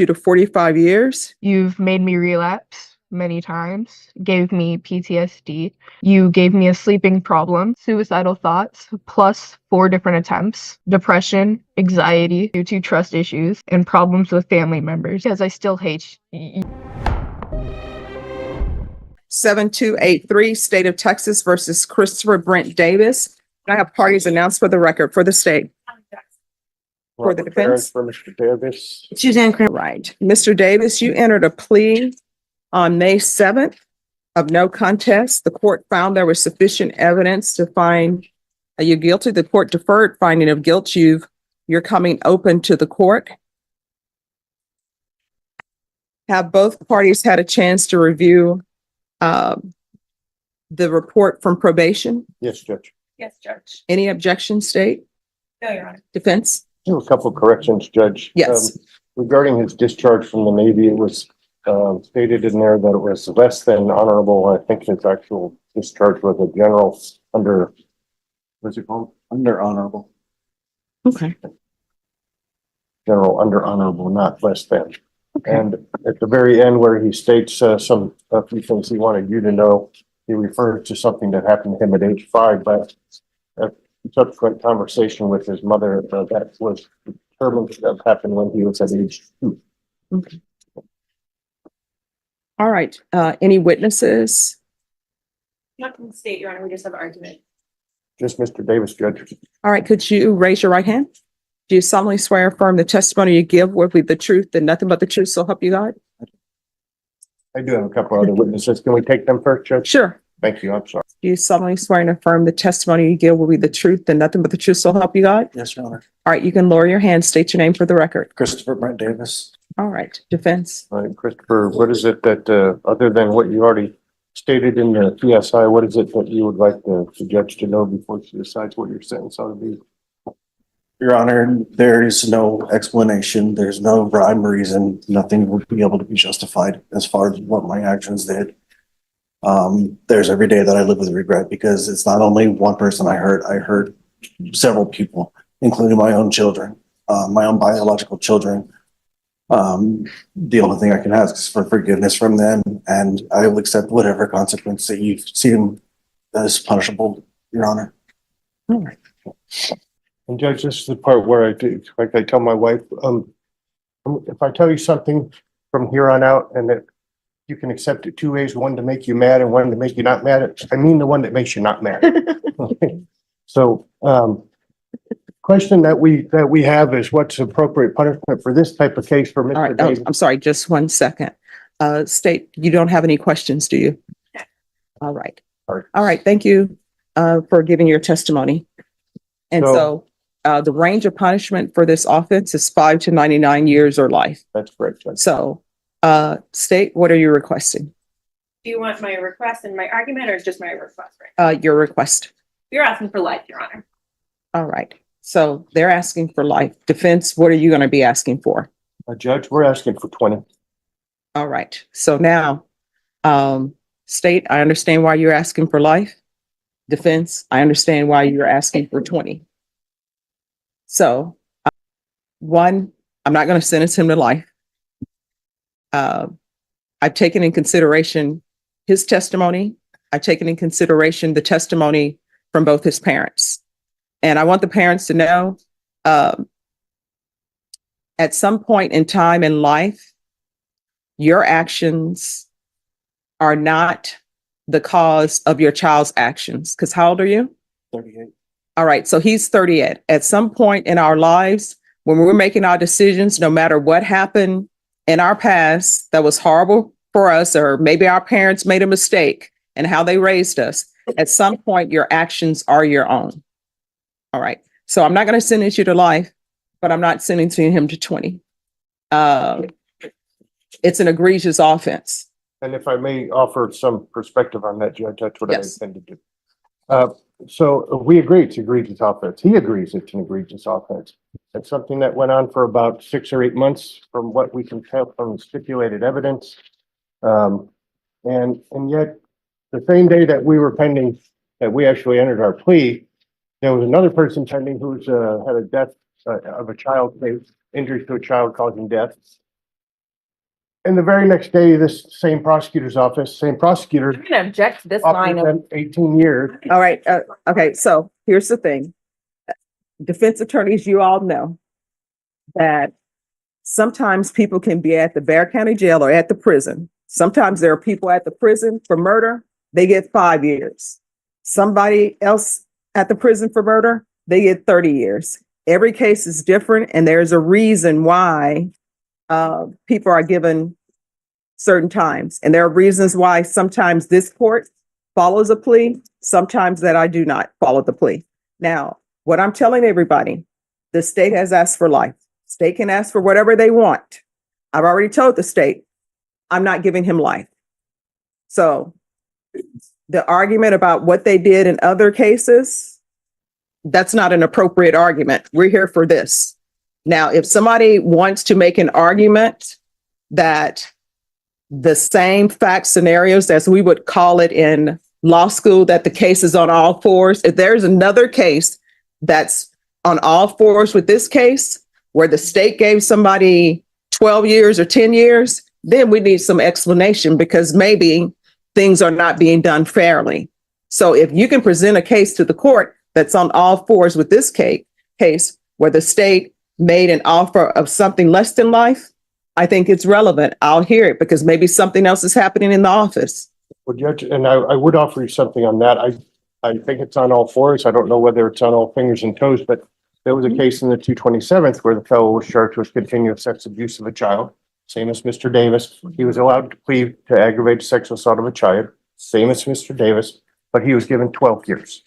you to 45 years. You've made me relapse many times, gave me PTSD. You gave me a sleeping problem, suicidal thoughts, plus 4 different attempts, depression, anxiety due to trust issues, and problems with family members, because I still hate you. 7283, State of Texas versus Christopher Brent Davis. I have parties announced for the record for the state. For the defense. For Mr. Davis. Suzanne Cran. Right. Mr. Davis, you entered a plea on May 7th of no contest. The court found there was sufficient evidence to find you guilty. The court deferred finding of guilt. You're coming open to the court. Have both parties had a chance to review the report from probation? Yes, Judge. Yes, Judge. Any objection, state? No, Your Honor. Defense? I have a couple of corrections, Judge. Yes. Regarding his discharge from the Navy, it was stated in there that it was less than honorable. I think his actual discharge was a general under, what's it called? Under honorable. Okay. General under honorable, not less than. Okay. And at the very end where he states a few things he wanted you to know, he referred to something that happened to him at age 5, but a subsequent conversation with his mother that was determined to have happened when he was at age 2. Okay. All right. Any witnesses? Not from the state, Your Honor. We just have an argument. Just Mr. Davis, Judge. All right. Could you raise your right hand? Do you solemnly swear or affirm the testimony you give will be the truth and nothing but the truth, so help you God? I do have a couple other witnesses. Can we take them first, Judge? Sure. Thank you. I'm sorry. Do you solemnly swear and affirm the testimony you give will be the truth and nothing but the truth, so help you God? Yes, Your Honor. All right. You can lower your hand. State your name for the record. Christopher Brent Davis. All right. Defense. All right, Christopher, what is it that, other than what you already stated in the PSI, what is it that you would like the judge to know before she decides what your sentence ought to be? Your Honor, there is no explanation. There's no rhyme or reason. Nothing would be able to be justified as far as what my actions did. There's every day that I live with regret because it's not only one person I hurt several people, including my own children, my own biological children. The only thing I can ask is for forgiveness from them, and I will accept whatever consequence that you seem as punishable, Your Honor. All right. And Judge, this is the part where I do, like I tell my wife, if I tell you something from here on out and that you can accept it 2 ways, one to make you mad and one to make you not mad, I mean the one that makes you not mad. Okay. So, question that we have is what's appropriate punishment for this type of case for Mr. All right. Davis? I'm sorry. Just 1 second. State, you don't have any questions, do you? No. All right. All All right. Thank you for giving your testimony. And so the range of punishment for this offense is 5 to 99 years or life. That's correct, Judge. So, state, what are you requesting? Do you want my request and my argument or just my request? Right? Your request. You're asking for life, Your Honor. All right. So they're asking for life. Defense, what are you going to be asking for? Judge, we're asking for 20. All right. So now, state, I understand why you're asking for life. Defense, I understand why you're asking for 20. So, one, I'm not going to sentence him to life. I've taken in consideration his testimony. I've taken in consideration the testimony from both his parents. And I want the parents to know, at some point in time in life, your actions are not the cause of your child's actions. Because how old are you? 38. All right. So he's 38. At some point in our lives, when we're making our decisions, no matter what happened in our past that was horrible for us, or maybe our parents made a mistake in how they raised us, at some point, your actions are your own. All right. So I'm not going to sentence you to life, but I'm not sentencing him to 20. It's an egregious offense. And if I may offer some perspective on that, Judge, that's what Yes. I intend to do. So we agree it's egregious offense. He agrees it's an egregious offense. It's something that went on for about 6 or 8 months from what we can tell from stipulated evidence. And yet the same day that we were pending, that we actually entered our plea, there was another person pending who's had a death of a child, injuries to a child causing death. And the very next day, this same prosecutor's office, same prosecutor I'm gonna object to this line offered of, them 18 years. All right, okay, so here's the thing. Defense attorneys, you all know that sometimes people can be at the Bexar County Jail or at the prison. Sometimes there are people at the prison for murder, they get 5 years. Somebody else at the prison for murder, they get 30 years. Every case is different, and there's a reason why people are given certain times. And there are reasons why sometimes this court follows a plea, sometimes that I do not follow the plea. Now, what I'm telling everybody, the state has asked for life. State can ask for whatever they want. I've already told the state, I'm not giving him life. So the argument about what they did in other cases, that's not an appropriate argument. We're here for this. Now, if somebody wants to make an argument that the same fact scenarios, as we would call it in law school, that the case is on all fours, if there's another case that's on all fours with this case, where the state gave somebody 12 years or 10 years, then we need some explanation, because maybe things are not being done fairly. So if you can present a case to the court that's on all fours with this case where the state made an offer of something less than life, I think it's relevant. I'll hear it, because maybe something else is happening in the office. Well, Judge, and I would offer you something on that. I think it's on all fours. I don't know whether it's on all fingers and toes, but there was a case in the 227th where the fellow was charged with continuous sex abuse of a child, same as Mr. Davis. He was allowed to plead to aggravated sexual assault of a child, same as Mr. Davis, but he was given 12 years.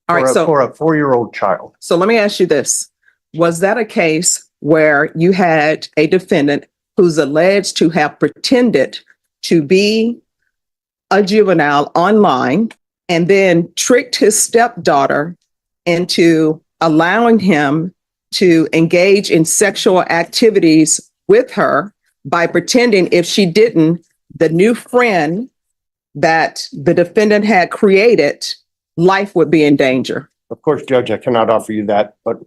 All right, so For a 4-year-old child. So let me ask you this. Was that a case where you had a defendant who's alleged to have pretended to be a juvenile online and then tricked his stepdaughter into allowing him to engage in sexual activities with her by pretending if she didn't, the new friend that the defendant had created, life would be in danger? Of course, Judge, I cannot offer you that, but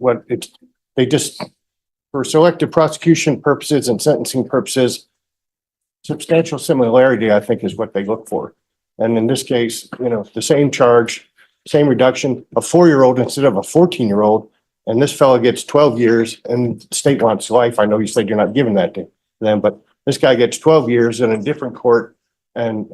they just, for selective prosecution purposes and sentencing purposes, substantial similarity, I think, is what they look for. And in this case, the same charge, same reduction, a 4-year-old instead of a 14-year-old, and this fellow gets 12 years and the state wants life. I know you said you're not giving that to them, but this guy gets 12 years in a different court, and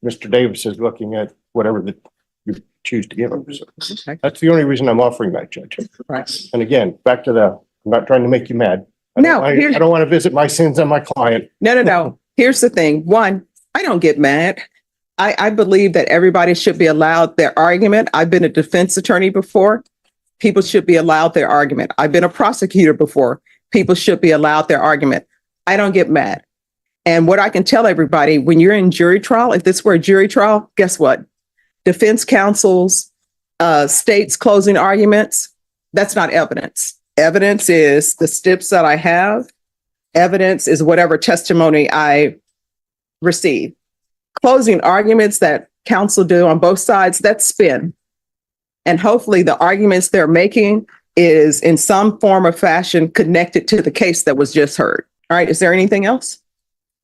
Mr. Davis is looking at whatever that you choose to give him. So Okay. that's the only reason I'm offering that, Judge. Right. And again, back to I'm not trying to make you mad. I don't want to visit my sins on my client. No. Here's the thing. One, I don't get mad. I believe that everybody should be allowed their argument. I've been a defense attorney before. People should be allowed their argument. I've been a prosecutor before. People should be allowed their argument. I don't get mad. And what I can tell everybody, when you're in jury trial, if this were a jury trial, guess what? Defense counsel's state's closing arguments, that's not evidence. Evidence is the steps that I have. Evidence is whatever testimony I receive. Closing arguments that counsel do on both sides, that's spin. And hopefully the arguments they're making is in some form or fashion connected to the case that was just heard. All right, is there anything else?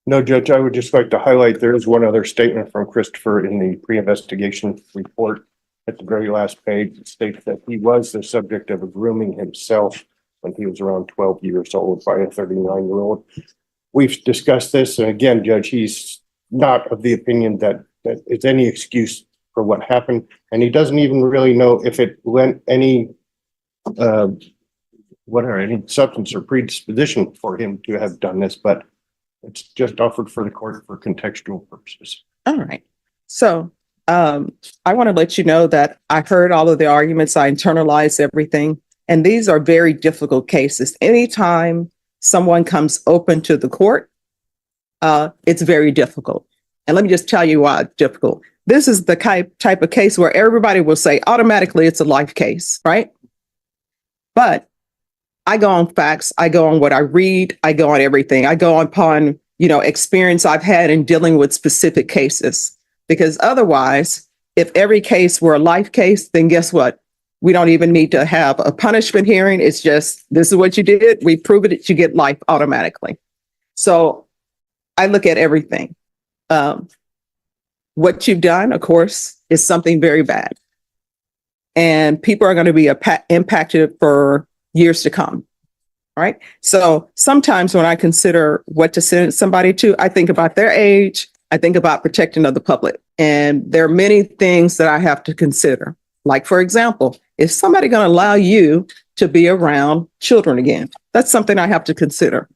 No, Judge, I would just like to highlight, there is one other statement from Christopher in the pre-investigation report at the very last page. It states that he was the subject of a grooming himself when he was around 12 years old by a 39-year-old. We've discussed this, and again, Judge, he's not of the opinion that it's any excuse for what happened, and he doesn't even really know if it lent any any substance or predisposition for him to have done this, but it's just offered for the court for contextual purposes. All right. So I want to let you know that I heard all of the arguments. I internalized everything. And these are very difficult cases. Anytime someone comes open to the court, it's very difficult. And let me just tell you why it's difficult. This is the type of case where everybody will say automatically it's a life case, right? But I go on facts. I go on what I read. I go on everything. I go upon, experience I've had in dealing with specific cases. Because otherwise, if every case were a life case, then guess what? We don't even need to have a punishment hearing. It's just, this is what you did. We proved it. You get life automatically. So I look at everything. What you've done, of course, is something very bad. And people are going to be impacted for years to come. Right. So sometimes when I consider what to send somebody to, I think about their age. I think about protecting of the public. And there are many things that I have to consider. Like, for example, is somebody going to allow you to be around children again? That's something I have to consider.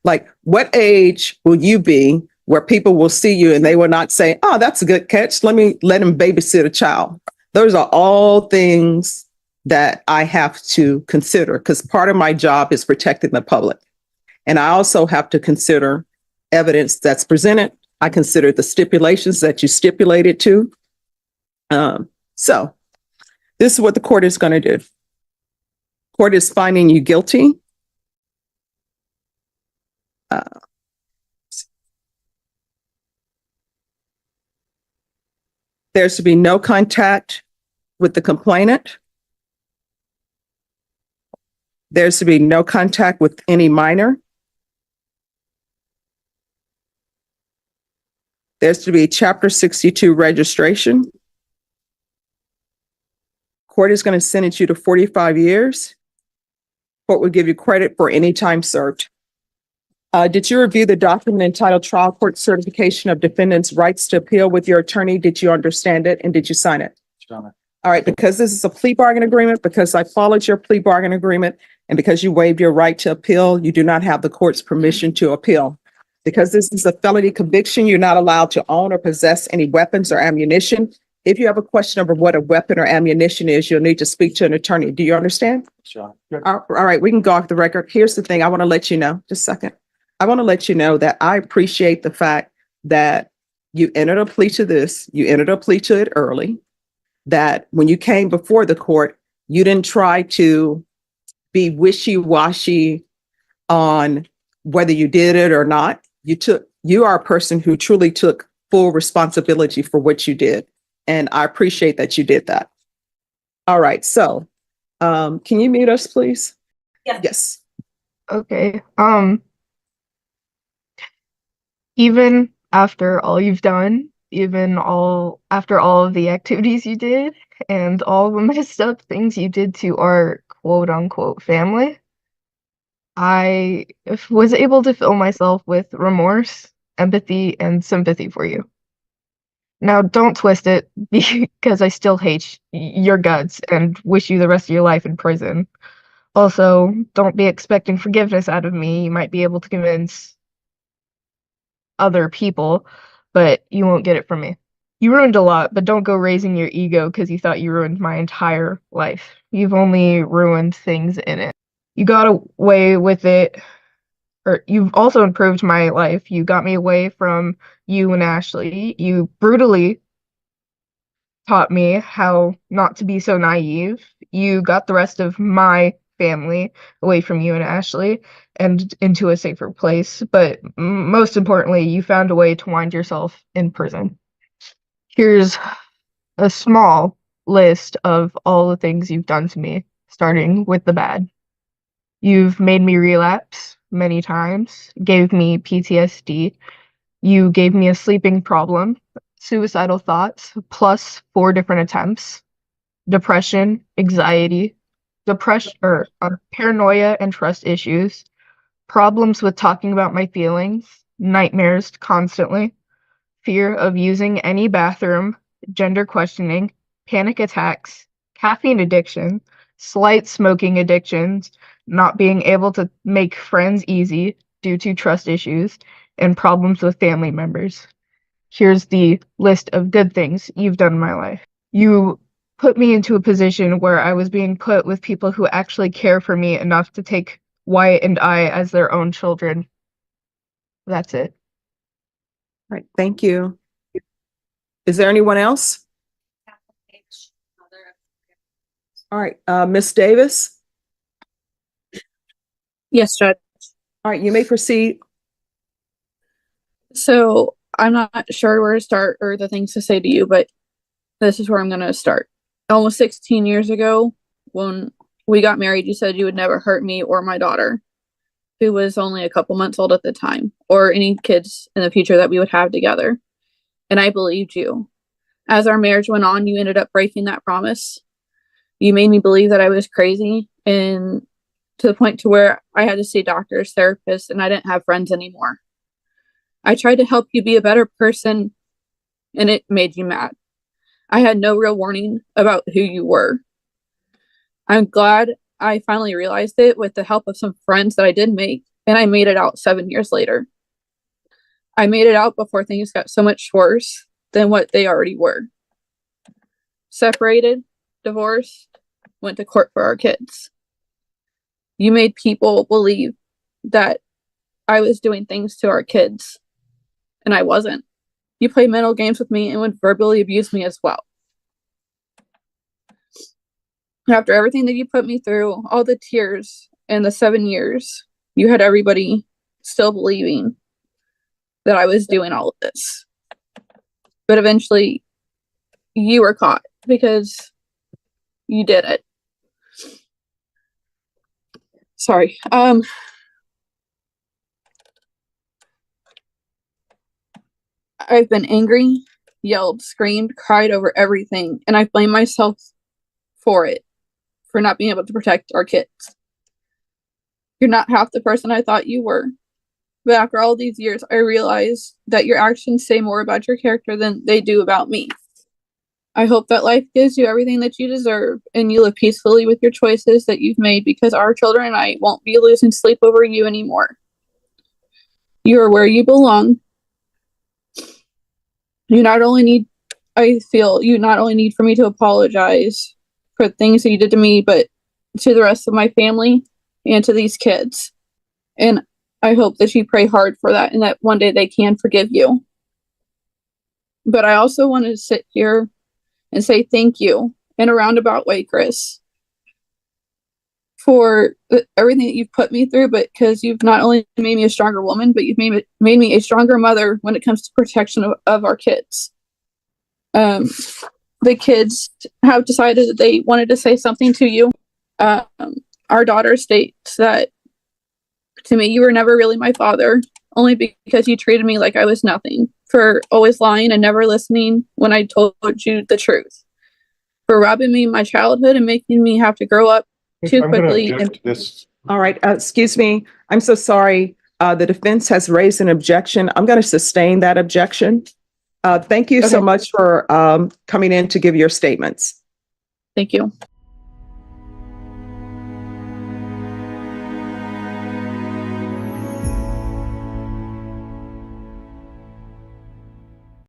Like, what age will you be where people will see you and they will not say, oh, that's a good catch. Let him babysit a child. Those are all things that I have to consider because part of my job is protecting the public. And I also have to consider evidence that's presented. I consider the stipulations that you stipulated to. So this is what the court is going to do. Court is finding you guilty. There's to be no contact with the complainant. There's to be no contact with any minor. There's to be Chapter 62 registration. Court is going to sentence you to 45 years. Court will give you credit for any time served. Did you review the document entitled Trial Court Certification of Defendant's Rights to Appeal with your attorney? Did you understand it and did you sign it? All right, because this is a plea bargain agreement, because I followed your plea bargain agreement, and because you waived your right to appeal, you do not have the court's permission to appeal. Because this is a felony conviction, you're not allowed to own or possess any weapons or ammunition. If you have a question over what a weapon or ammunition is, you'll need to speak to an attorney. Do you understand? Sure. All right, we can go off the record. Here's the thing I want to let you know, just a second. I want to let you know that I appreciate the fact that you entered a plea to this, you entered a plea to it early, that when you came before the court, you didn't try to be wishy-washy on whether you did it or not. You are a person who truly took full responsibility for what you did. And I appreciate that you did that. All right. So, can you mute us, please? Yeah. Yes. Okay. Even after all you've done, after all of the activities you did and all the messed up things you did to our quote unquote family, I was able to fill myself with remorse, empathy, and sympathy for you. Now, don't twist it because I still hate your guts and wish you the rest of your life in prison. Also, don't be expecting forgiveness out of me. You might be able to convince other people, but you won't get it from me. You ruined a lot, but don't go raising your ego because you thought you ruined my entire life. You've only ruined things in it. You got away with it, or you've also improved my life. You got me away from you and Ashley. You brutally taught me how not to be so naive. You got the rest of my family away from you and Ashley and into a safer place. But most importantly, you found a way to wind yourself in prison. Here's a small list of all the things you've done to me, starting with the bad. You've made me relapse many times, gave me PTSD. You gave me a sleeping problem, suicidal thoughts, plus 4 different attempts, depression, anxiety, paranoia and trust issues, problems with talking about my feelings, nightmares constantly, fear of using any bathroom, gender questioning, panic attacks, caffeine addiction, slight smoking addictions, not being able to make friends easy due to trust issues, and problems with family members. Here's the list of good things you've done in my life. You put me into a position where I was being put with people who actually care for me enough to take Wyatt and I as their own children. That's it. All right. Thank you. Is there anyone else? All right. Ms. Davis. Yes, Judge. All right. You may proceed. So I'm not sure where to start or the things to say to you, but this is where I'm going to start. Almost 16 years ago, when we got married, you said you would never hurt me or my daughter, who was only a couple months old at the time. or any kids in the future that we would have together. And I believed you. As our marriage went on, you ended up breaking that promise. You made me believe that I was crazy, and to the point to where I had to see doctors, therapists, and I didn't have friends anymore. I tried to help you be a better person, and it made you mad. I had no real warning about who you were. I'm glad I finally realized it with the help of some friends that I did make, and I made it out 7 years later. I made it out before things got so much worse than what they already were. Separated, divorced, went to court for our kids. You made people believe that I was doing things to our kids, and I wasn't. You played mental games with me and would verbally abuse me as well. After everything that you put me through, all the tears and the 7 years, you had everybody still believing that I was doing all of this. But eventually, you were caught because you did it. Sorry. I've been angry, yelled, screamed, cried over everything, and I blame myself for it, for not being able to protect our kids. You're not half the person I thought you were. But after all these years, I realized that your actions say more about your character than they do about me. I hope that life gives you everything that you deserve and you live peacefully with your choices that you've made, because our children and I won't be losing sleep over you anymore. You are where you belong. I feel you not only need for me to apologize for things that you did to me, but to the rest of my family and to these kids. And I hope that you pray hard for that and that one day they can forgive you. But I also want to sit here and say thank you in a roundabout way, Chris, for everything that you've put me through, but because you've not only made me a stronger woman, but you've made me a stronger mother when it comes to protection of our kids. The kids have decided that they wanted to say something to you. Our daughter states that, to me, you were never really my father, only because you treated me like I was nothing, for always lying and never listening when I told you the truth, for robbing me of my childhood and making me have to grow up too I'm gonna quickly. object to this. All right, excuse me. I'm so sorry. The defense has raised an objection. I'm going to sustain that objection. Thank you so Okay. much for coming in to give your statements. Thank you.